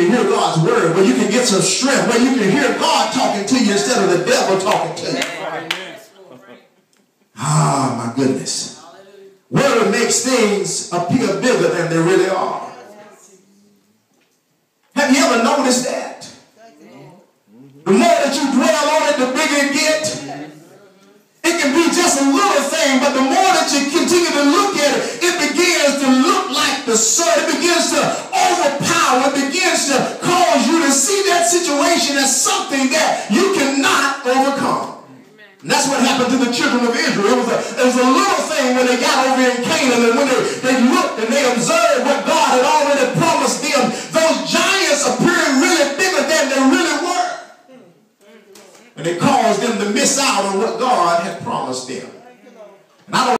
can hear God's word, where you can get some strength, where you can hear God talking to you instead of the devil talking to you. Ah, my goodness. Word makes things appear bigger than they really are. Have you ever noticed that? The more that you dwell on it, the bigger it gets. It can be just a little thing, but the more that you continue to look at it, it begins to look like the sun. It begins to overpower. It begins to cause you to see that situation as something that you cannot overcome. And that's what happened to the children of Israel. It was a little thing when they got over in Canaan, and when they looked and they observed what God had already promised them, those giants appeared really bigger than they really were. And it caused them to miss out on what God had promised them. And I don't